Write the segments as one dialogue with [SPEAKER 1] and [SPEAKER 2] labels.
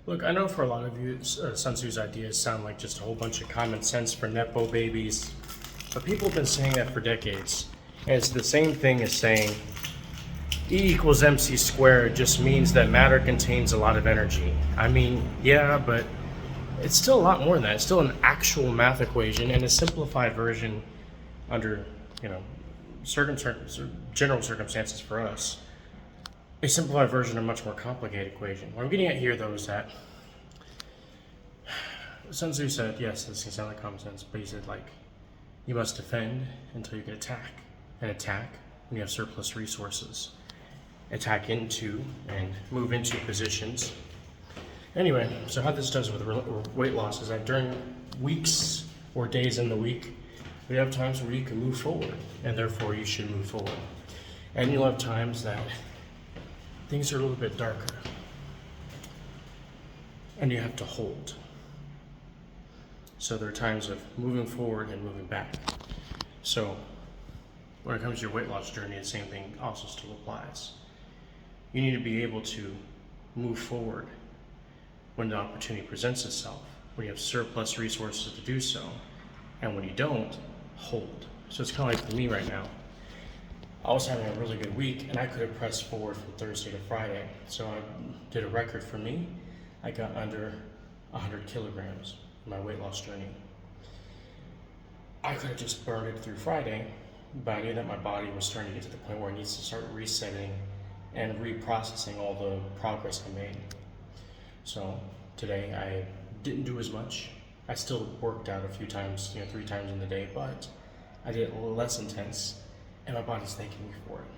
[SPEAKER 1] Look, I know for a lot of you, Sun Tzu's ideas sound like just a whole bunch of common sense for Nepo babies, but people have been saying that for decades. And it's the same thing as saying E equals MC squared just means that matter contains a lot of energy. I mean, yeah, but it's still a lot more than that. It's still an actual math equation and a simplified version under, certain general circumstances for us. A simplified version of a much more complicated equation. What I'm getting at here, though, is that Sun Tzu said, yes, this can sound like common sense, but he said, you must defend until you can attack, and attack when you have surplus resources. Attack into and move into positions. Anyway, so how this does with weight loss is that during weeks or days in the week, we have times where you can move forward, and therefore you should move forward. And you'll have times that things are a little bit darker, and you have to hold. So there are times of moving forward and moving back. So when it comes to your weight loss journey, the same thing also still applies. You need to be able to move forward when the opportunity presents itself, when you have surplus resources to do so, and when you don't, hold. So it's kind of like for me right now, I was having a really good week, and I could have pressed forward from Thursday to Friday. So I did a record for me. I got under 100 kilograms in my weight loss journey. I could have just burned it through Friday, but I knew that my body was starting to get to the point where it needs to start resetting and reprocessing all the progress I made. So today I didn't do as much. I still worked out a few times, 3 times in the day, but I did it a little less intense. And my body's thanking me for it.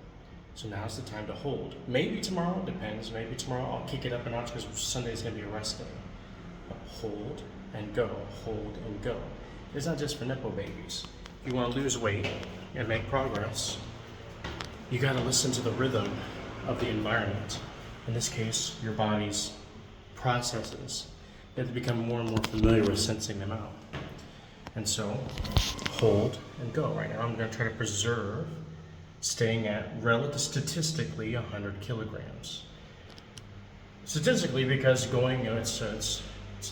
[SPEAKER 1] So now's the time to hold. Maybe tomorrow, it depends. Maybe tomorrow I'll kick it up a notch because Sunday's going to be a rest day. But hold and go, hold and go. It's not just for Nepo babies. If you want to lose weight and make progress, you got to listen to the rhythm of the environment. In this case, your body's processes. You have to become more and more familiar with sensing them out. And so, hold and go. Right now I'm going to try to preserve staying at statistically 100 kilograms. Statistically, because going, it's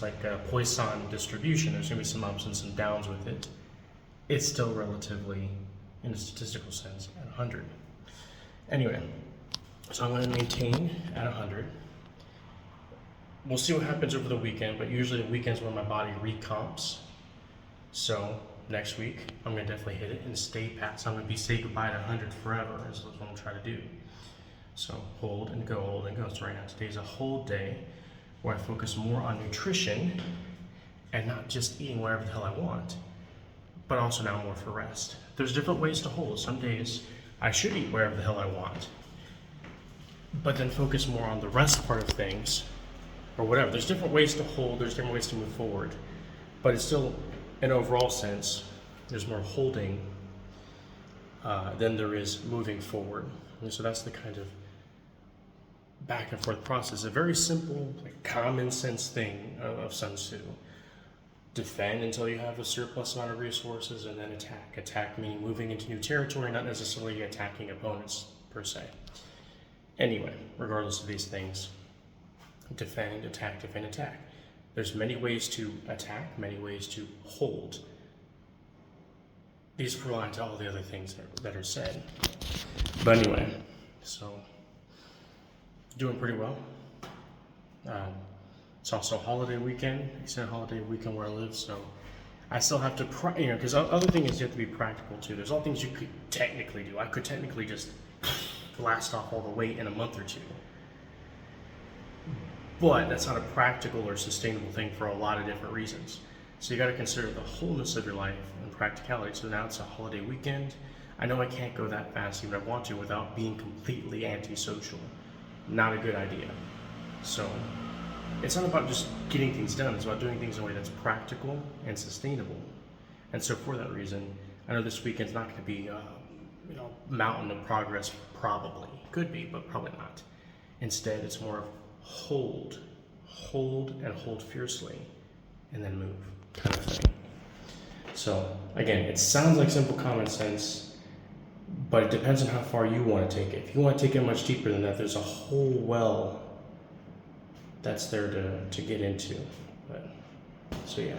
[SPEAKER 1] like a Poisson distribution. There's going to be some ups and some downs with it. It's still relatively, in a statistical sense, at 100. Anyway, so I'm going to maintain at 100. We'll see what happens over the weekend, but usually the weekend's when my body recomps. So next week, I'm going to definitely hit it and stay pat. So I'm going to say goodbye to 100 forever is what I'm trying to do. So hold and go, hold and go. So right now, today's a whole day where I focus more on nutrition and not just eating whatever the hell I want, but also now more for rest. There's different ways to hold. Some days I should eat wherever the hell I want, but then focus more on the rest part of things or whatever. There's different ways to hold. There's different ways to move forward, but it's still, in overall sense, there's more holding than there is moving forward. And so that's the kind of back and forth process. A very simple, common sense thing of Sun Tzu. Defend until you have a surplus amount of resources, and then attack. Attack meaning moving into new territory, not necessarily attacking opponents per se. Anyway, regardless of these things, defend, attack, defend, attack. There's many ways to attack, many ways to hold. These apply to all the other things that are said. But anyway, so doing pretty well. It's also a holiday weekend, extended holiday weekend where I live, so I still have to, because the other thing is you have to be practical too. There's all things you could technically do. I could technically just blast off all the weight in a month or two. But that's not a practical or sustainable thing for a lot of different reasons. So you got to consider the wholeness of your life and practicality. So now it's a holiday weekend. I know I can't go that fast even if I want to without being completely antisocial. Not a good idea. So it's not about just getting things done. It's about doing things in a way that's practical and sustainable. And so for that reason, I know this weekend's not going to be mountain of progress, probably. Could be, but probably not. Instead, it's more of hold and hold fiercely, and then move, kind of thing. So again, it sounds like simple common sense, but it depends on how far you want to take it. If you want to take it much deeper than that, there's a whole well that's there to get into. But so yeah.